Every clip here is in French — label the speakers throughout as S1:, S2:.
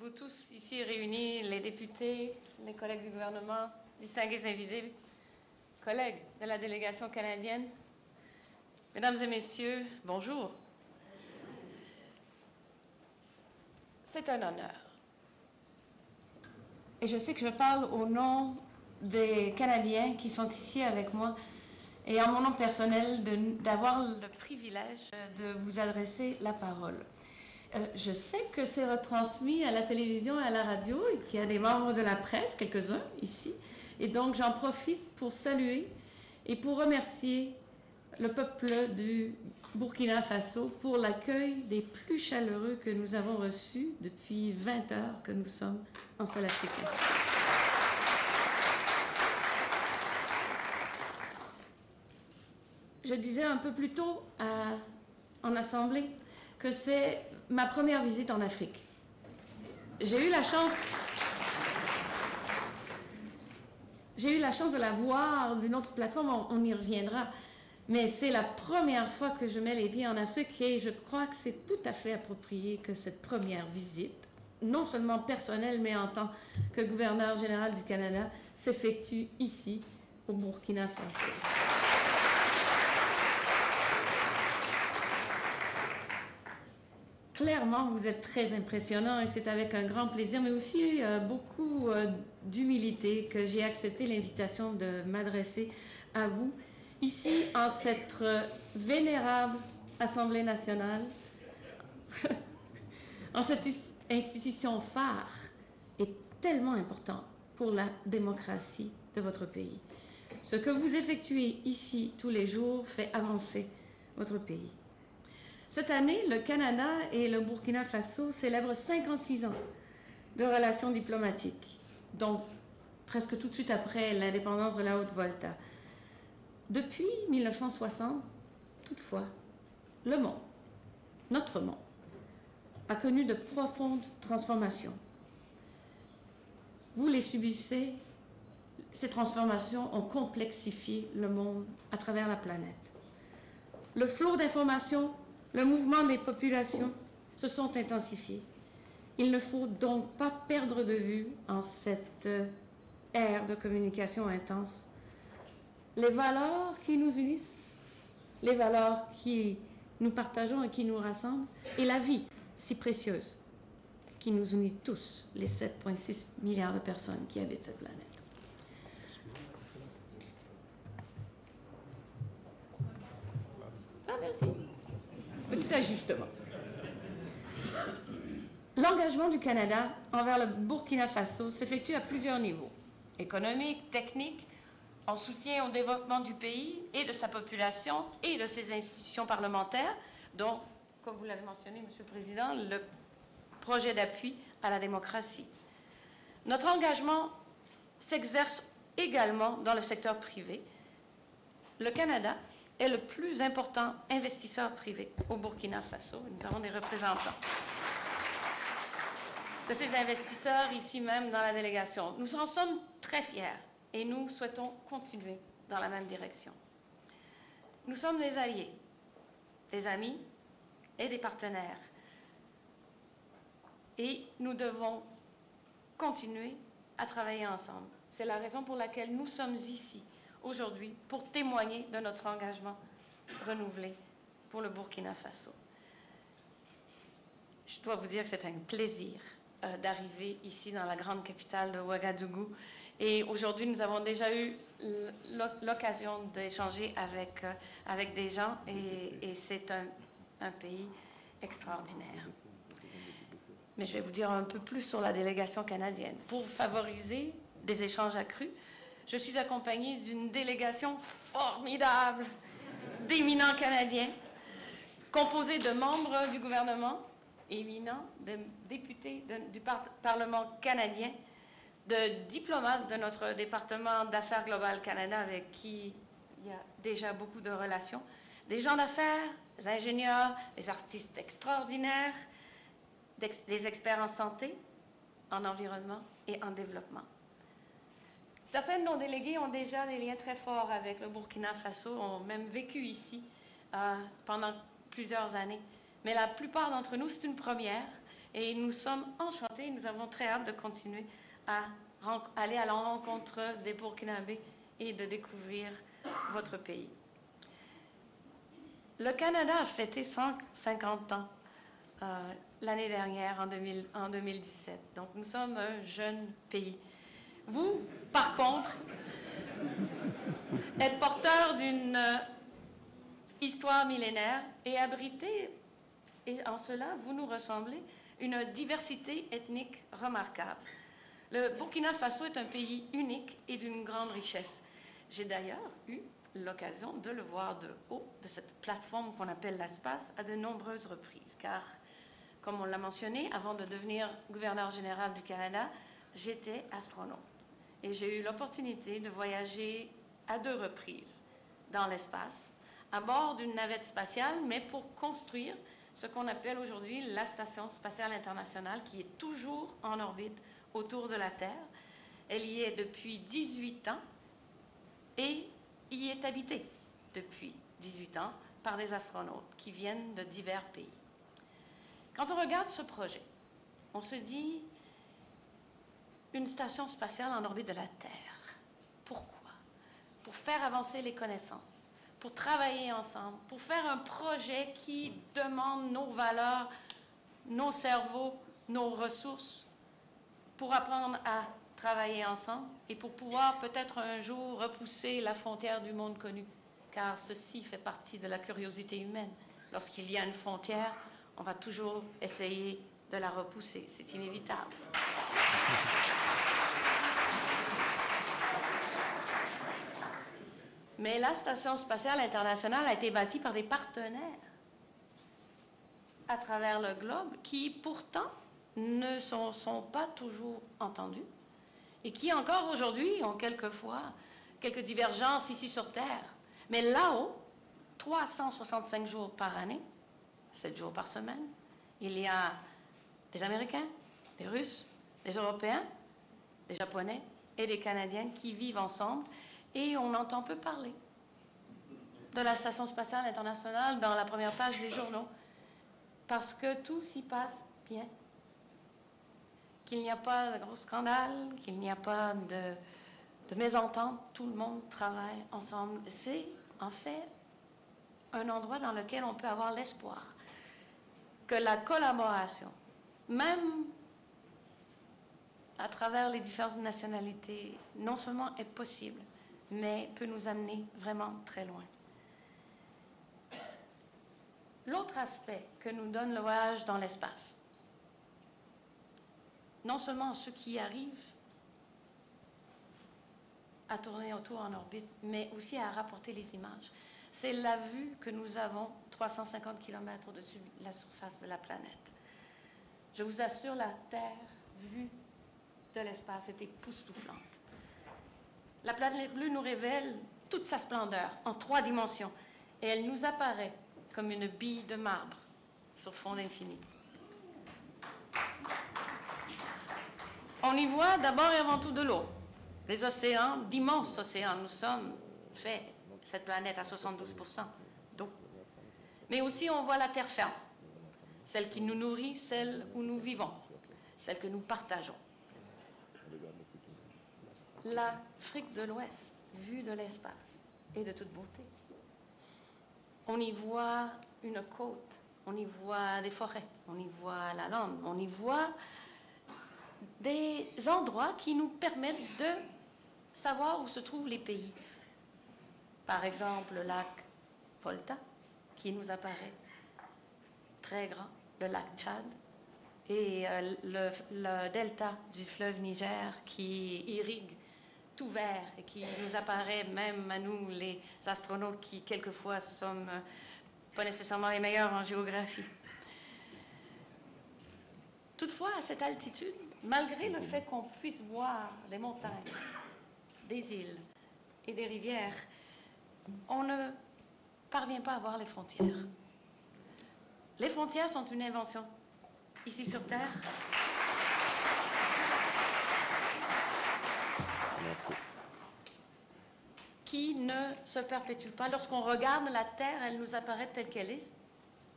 S1: vous tous ici réunis, les députés, les collègues du gouvernement, distingués invités, collègues de la délégation canadienne, mesdames et messieurs, bonjour. C'est un honneur. Et je sais que je parle au nom des Canadiens qui sont ici avec moi et en mon nom personnel d'avoir le privilège de vous adresser la parole. Je sais que c'est retransmis à la télévision et à la radio et qu'il y a des membres de la presse, quelques-uns ici. Et donc, j'en profite pour saluer et pour remercier le peuple du Burkina Faso pour l'accueil des plus chaleureux que nous avons reçus depuis 20 heures que nous sommes en sol africain. Je disais un peu plus tôt en assemblée que c'est ma première visite en Afrique. J'ai eu la chance de la voir d'une autre plateforme, on y reviendra, mais c'est la première fois que je mets les pieds en Afrique et je crois que c'est tout à fait approprié que cette première visite, non seulement personnelle, mais en tant que gouverneur général du Canada, s'effectue ici, au Burkina Faso. Clairement, vous êtes très impressionnant et c'est avec un grand plaisir, mais aussi beaucoup d'humilité que j'ai accepté l'invitation de m'adresser à vous, ici, en cette vénérable Assemblée nationale, en cette institution phare et tellement importante pour la démocratie de votre pays. Ce que vous effectuez ici tous les jours fait avancer votre pays. Cette année, le Canada et le Burkina Faso célèbrent 56 ans de relations diplomatiques, donc presque tout de suite après l'indépendance de la Haute-Volta. Depuis 1960, toutefois, le monde, notre monde, a connu de profondes transformations. Vous les subissez, ces transformations ont complexifié le monde à travers la planète. Le flot d'informations, le mouvement des populations se sont intensifiés. Il ne faut donc pas perdre de vue en cette ère de communication intense les valeurs qui nous unissent, les valeurs qui nous partageons et qui nous rassemblent, et la vie si précieuse qui nous unit tous, les 7,6 milliards de personnes qui habitent cette planète. Ah, merci. Petit ajustement. L'engagement du Canada envers le Burkina Faso s'effectue à plusieurs niveaux, économique, technique, en soutien au développement du pays et de sa population et de ses institutions parlementaires, dont, comme vous l'avez mentionné, Monsieur le Président, le projet d'appui à la démocratie. Notre engagement s'exerce également dans le secteur privé. Le Canada est le plus important investisseur privé au Burkina Faso. Nous avons des représentants de ces investisseurs ici même dans la délégation. Nous en sommes très fiers et nous souhaitons continuer dans la même direction. Nous sommes des alliés, des amis et des partenaires. Et nous devons continuer à travailler ensemble. C'est la raison pour laquelle nous sommes ici aujourd'hui pour témoigner de notre engagement renouvelé pour le Burkina Faso. Je dois vous dire que c'est un plaisir d'arriver ici dans la grande capitale de Ouagadougou. Et aujourd'hui, nous avons déjà eu l'occasion d'échanger avec des gens et c'est un pays extraordinaire. Mais je vais vous dire un peu plus sur la délégation canadienne. Pour favoriser des échanges accrus, je suis accompagnée d'une délégation formidable d'éminents Canadiens, composée de membres du gouvernement éminents, de députés du Parlement canadien, de diplomates de notre département d'affaires globales Canada avec qui il y a déjà beaucoup de relations, des gens d'affaires, des ingénieurs, des artistes extraordinaires, des experts en santé, en environnement et en développement. Certains de nos délégués ont déjà des liens très forts avec le Burkina Faso, ont même vécu ici pendant plusieurs années. Mais la plupart d'entre nous, c'est une première Et nous sommes enchantés, nous avons très hâte de continuer à aller à la rencontre des Burkinabés et de découvrir votre pays. Le Canada a fêté 150 ans l'année dernière, en 2017. Donc, nous sommes un jeune pays. Vous, par contre, êtes porteur d'une histoire millénaire et abritez, et en cela, vous nous ressemblez, une diversité ethnique remarquable. Le Burkina Faso est un pays unique et d'une grande richesse. J'ai d'ailleurs eu l'occasion de le voir de haut, de cette plateforme qu'on appelle l'espace, à de nombreuses reprises, car, comme on l'a mentionné, avant de devenir gouverneur général du Canada, j'étais astronaute. Et j'ai eu l'opportunité de voyager à 2 reprises dans l'espace, à bord d'une navette spatiale, mais pour construire ce qu'on appelle aujourd'hui la Station spatiale internationale, qui est toujours en orbite autour de la Terre. Elle y est depuis 18 ans et y est habitée depuis 18 ans par des astronautes qui viennent de divers pays. Quand on regarde ce projet, on se dit une station spatiale en orbite de la Terre. Pourquoi? Pour faire avancer les connaissances, pour travailler ensemble, pour faire un projet qui demande nos valeurs, nos cerveaux, nos ressources, pour apprendre à travailler ensemble et pour pouvoir peut-être un jour repousser la frontière du monde connu, car ceci fait partie de la curiosité humaine. Lorsqu'il y a une frontière, on va toujours essayer de la repousser, c'est inévitable. Mais la Station spatiale internationale a été bâtie par des partenaires à travers le globe qui, pourtant, ne sont pas toujours entendus et qui, encore aujourd'hui, ont quelquefois quelques divergences ici sur Terre. Mais là-haut, 365 jours par année, 7 jours par semaine, il y a des Américains, des Russes, des Européens, des Japonais et des Canadiens qui vivent ensemble. Et on entend peu parler de la Station spatiale internationale dans la première page des journaux, parce que tout s'y passe bien, qu'il n'y a pas de gros scandales, qu'il n'y a pas de mésentente, tout le monde travaille ensemble. C'est en fait un endroit dans lequel on peut avoir l'espoir que la collaboration, même à travers les différentes nationalités, non seulement est possible, mais peut nous amener vraiment très loin. L'autre aspect que nous donne le voyage dans l'espace, non seulement ceux qui arrivent à tourner autour en orbite, mais aussi à rapporter les images, c'est la vue que nous avons 350 km au-dessus de la surface de la planète. Je vous assure, la Terre vue de l'espace est époustouflante. La planète bleue nous révèle toute sa splendeur en 3 dimensions et elle nous apparaît comme une bille de marbre sur fond d'infini. On y voit d'abord et avant tout de l'eau, des océans, d'immenses océans. Nous sommes faits, cette planète, à 72% d'eau. Mais aussi on voit la terre ferme, celle qui nous nourrit, celle où nous vivons, celle que nous partageons. L'Afrique de l'Ouest, vue de l'espace, est de toute beauté. On y voit une côte, on y voit des forêts, on y voit la lande, on y voit des endroits qui nous permettent de savoir où se trouvent les pays. Par exemple, le lac Volta, qui nous apparaît très grand, le lac Tchad, et le delta du fleuve Niger qui irrigue tout vert et qui nous apparaît même à nous, les astronautes, qui quelquefois sommes pas nécessairement les meilleurs en géographie. Toutefois, à cette altitude, malgré le fait qu'on puisse voir des montagnes, des îles et des rivières, on ne parvient pas à voir les frontières. Les frontières sont une invention ici sur Terre.
S2: Merci.
S1: Qui ne se perpétue pas. Lorsqu'on regarde la Terre, elle nous apparaît telle qu'elle est,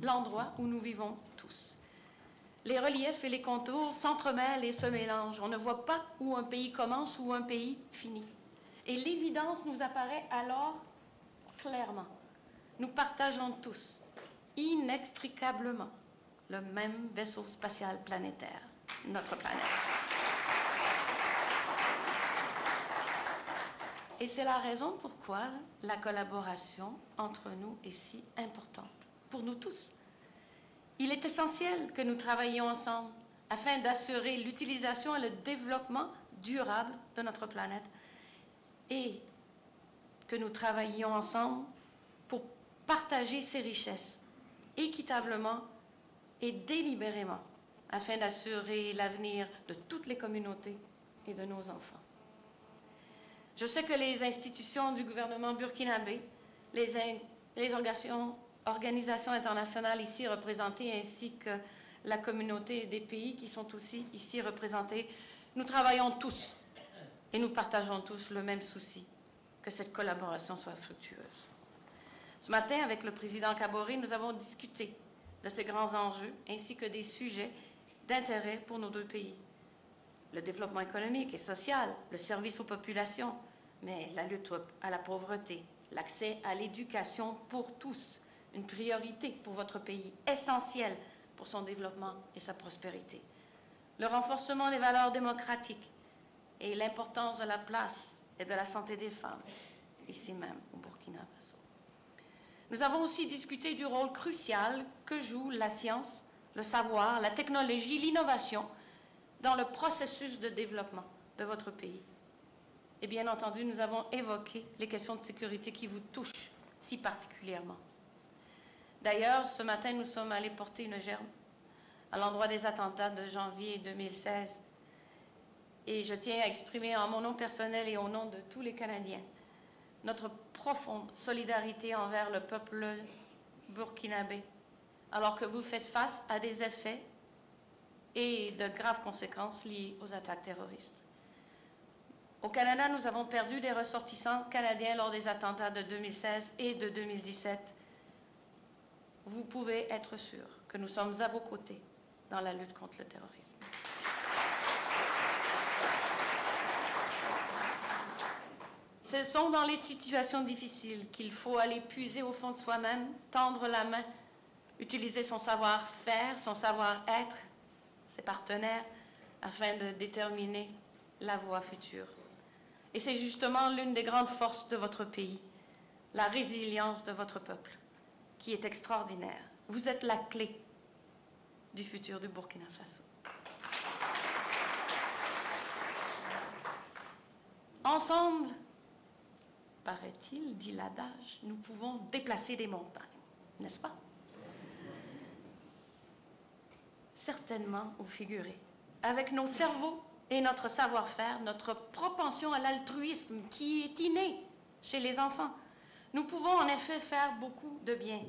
S1: l'endroit où nous vivons tous. les reliefs et les contours s'entremêlent et se mélangent. On ne voit pas où un pays commence ou un pays finit. Et l'évidence nous apparaît alors clairement. Nous partageons tous, inextricablement, le même vaisseau spatial planétaire, notre planète. Et c'est la raison pourquoi la collaboration entre nous est si importante, pour nous tous. Il est essentiel que nous travaillions ensemble afin d'assurer l'utilisation et le développement durable de notre planète et que nous travaillions ensemble pour partager ces richesses équitablement et délibérément afin d'assurer l'avenir de toutes les communautés et de nos enfants. Je sais que les institutions du gouvernement burkinabé, les organisations internationales ici représentées ainsi que la communauté des pays qui sont aussi ici représentés, nous travaillons tous et nous partageons tous le même souci, que cette collaboration soit fructueuse. Ce matin, avec le président Kaboré, nous avons discuté de ces grands enjeux ainsi que des sujets d'intérêt pour nos deux pays. Le développement économique et social, le service aux populations, mais la lutte à la pauvreté, l'accès à l'éducation pour tous, une priorité pour votre pays, essentielle pour son développement et sa prospérité. Le renforcement des valeurs démocratiques et l'importance de la place et de la santé des femmes, ici même au Burkina Faso. Nous avons aussi discuté du rôle crucial que joue la science, le savoir, la technologie, l'innovation dans le processus de développement de votre pays. Et bien entendu, nous avons évoqué les questions de sécurité qui vous touchent si particulièrement. D'ailleurs, ce matin, nous sommes allés porter une gerbe à l'endroit des attentats de janvier 2016. Et je tiens à exprimer en mon nom personnel et au nom de tous les Canadiens notre profonde solidarité envers le peuple burkinabé, alors que vous faites face à des effets et de graves conséquences liées aux attaques terroristes. Au Canada, nous avons perdu des ressortissants canadiens lors des attentats de 2016 et de 2017. Vous pouvez être sûr que nous sommes à vos côtés dans la lutte contre le terrorisme. Ce sont dans les situations difficiles qu'il faut aller puiser au fond de soi-même, tendre la main, utiliser son savoir-faire, son savoir-être, ses partenaires, afin de déterminer la voie future. Et c'est justement l'une des grandes forces de votre pays, la résilience de votre peuple, qui est extraordinaire. Vous êtes la clé du futur du Burkina Faso. Ensemble, paraît-il, dit l'adage, nous pouvons déplacer des montagnes, n'est-ce pas? Certainement au figuré. Avec nos cerveaux et notre savoir-faire, notre propension à l'altruisme qui est innée chez les enfants, nous pouvons en effet faire beaucoup de bien.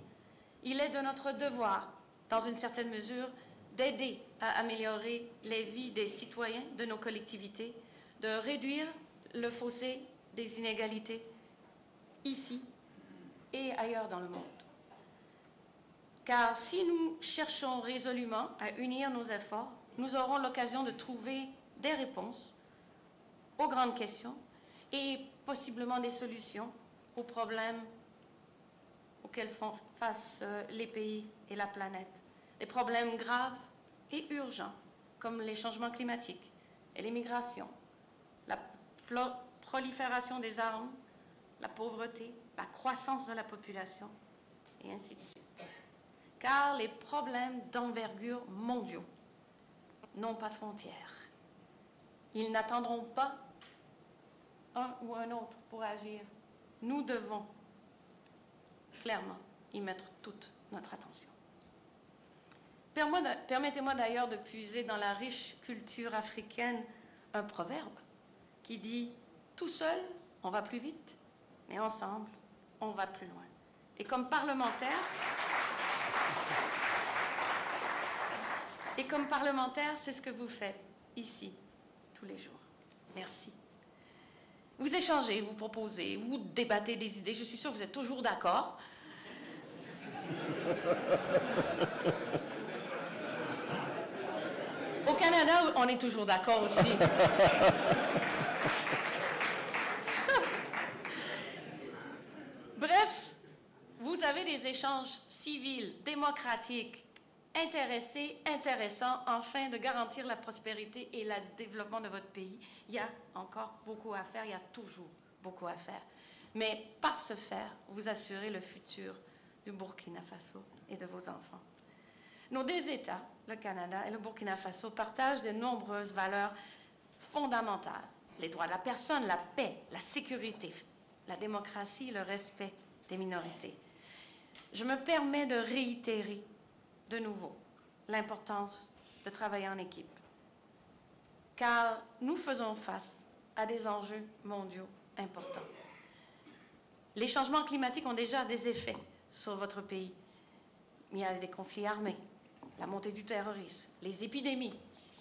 S1: Il est de notre devoir, dans une certaine mesure, d'aider à améliorer les vies des citoyens de nos collectivités, de réduire le fossé des inégalités ici et ailleurs dans le monde. Car si nous cherchons résolument à unir nos efforts, nous aurons l'occasion de trouver des réponses aux grandes questions et possiblement des solutions aux problèmes auxquels font face les pays et la planète. Des problèmes graves et urgents comme les changements climatiques et les migrations, la prolifération des armes, la pauvreté, la croissance de la population et ainsi de suite. Car les problèmes d'envergure mondiaux n'ont pas de frontières. Ils n'attendront pas un ou un autre pour agir. Nous devons clairement y mettre toute notre attention. Permettez-moi d'ailleurs de puiser dans la riche culture africaine un proverbe qui dit « Tout seul, on va plus vite, mais ensemble, on va plus loin ». Et comme parlementaire, c'est ce que vous faites ici, tous les jours. Merci. Vous échangez, vous proposez, vous débattez des idées. Je suis sûre que vous êtes toujours d'accord. Canada, on est toujours d'accord aussi. Bref, vous avez des échanges civils, démocratiques, intéressés, intéressants, afin de garantir la prospérité et le développement de votre pays. Il y a encore beaucoup à faire, il y a toujours beaucoup à faire. Mais par ce faire, vous assurez le futur du Burkina Faso et de vos enfants. Nos deux États, le Canada et le Burkina Faso, partagent de nombreuses valeurs fondamentales. Les droits de la personne, la paix, la sécurité, la démocratie, le respect des minorités. Je me permets de réitérer de nouveau l'importance de travailler en équipe, car nous faisons face à des enjeux mondiaux importants. Les changements climatiques ont déjà des effets sur votre pays. Il y a des conflits armés, la montée du terrorisme, les épidémies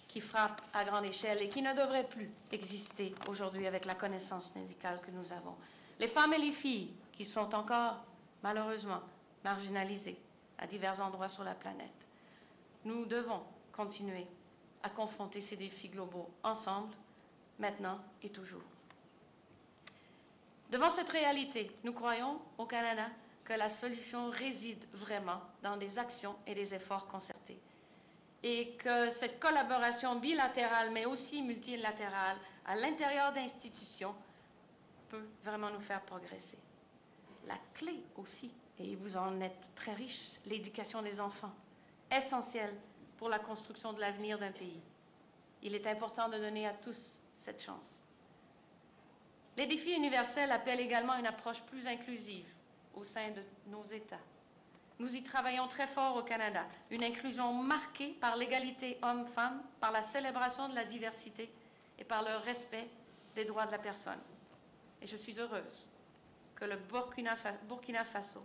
S1: qui frappent à grande échelle et qui ne devraient plus exister aujourd'hui avec la connaissance médicale que nous avons. Les femmes et les filles qui sont encore, malheureusement, marginalisées à divers endroits sur la planète. Nous devons continuer à confronter ces défis globaux ensemble, maintenant et toujours. Devant cette réalité, nous croyons au Canada que la solution réside vraiment dans des actions et des efforts concertés. Et que cette collaboration bilatérale, mais aussi multilatérale, à l'intérieur d'institutions, peut vraiment nous faire progresser. La clé aussi, et vous en êtes très riche, l'éducation des enfants, essentielle pour la construction de l'avenir d'un pays. Il est important de donner à tous cette chance. Les défis universels appellent également une approche plus inclusive au sein de nos États. Nous y travaillons très fort au Canada. Une inclusion marquée par l'égalité homme-femme, par la célébration de la diversité et par le respect des droits de la personne. Et je suis heureuse que le Burkina Faso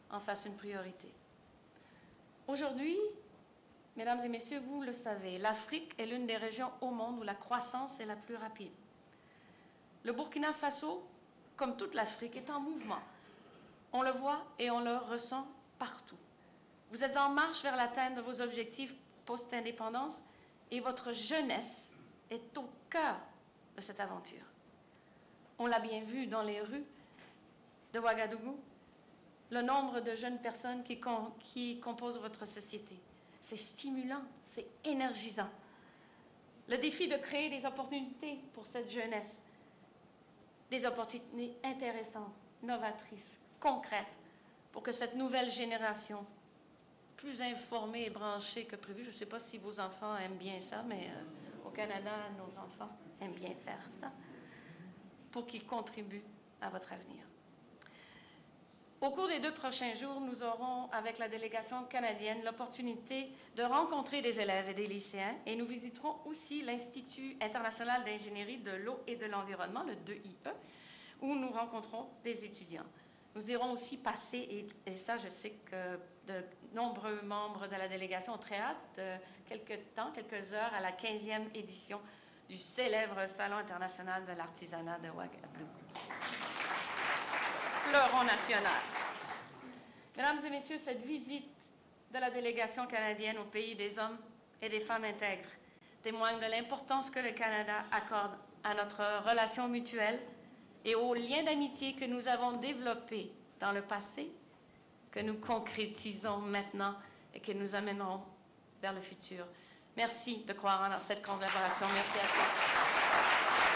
S1: en fasse une priorité. Aujourd'hui, mesdames et messieurs, vous le savez, l'Afrique est l'une des régions au monde où la croissance est la plus rapide. Le Burkina Faso, comme toute l'Afrique, est en mouvement. On le voit et on le ressent partout. Vous êtes en marche vers l'atteinte de vos objectifs post-indépendance et votre jeunesse est au cœur de cette aventure. On l'a bien vu dans les rues de Ouagadougou, le nombre de jeunes personnes qui composent votre société. C'est stimulant, c'est énergisant. Le défi de créer des opportunités pour cette jeunesse, des opportunités intéressantes, novatrices, concrètes, pour que cette nouvelle génération, plus informée et branchée que prévu, je ne sais pas si vos enfants aiment bien ça, mais au Canada, nos enfants aiment bien faire ça, pour qu'ils contribuent à votre avenir. Au cours des 2 prochains jours, nous aurons, avec la délégation canadienne, l'opportunité de rencontrer des élèves et des lycéens et nous visiterons aussi l'Institut international d'ingénierie de l'eau et de l'environnement, le 2IE, où nous rencontrons des étudiants. Nous irons aussi passer, et ça je sais que de nombreux membres de la délégation ont très hâte, quelques heures à la 15e édition du célèbre Salon international de l'artisanat de Ouagadougou. Fleuron national. Mesdames et messieurs, cette visite de la délégation canadienne au pays des hommes et des femmes intègres témoigne de l'importance que le Canada accorde à notre relation mutuelle et aux liens d'amitié que nous avons développés dans le passé, que nous concrétisons maintenant et que nous amènerons vers le futur. Merci de croire en cette collaboration. Merci à tous.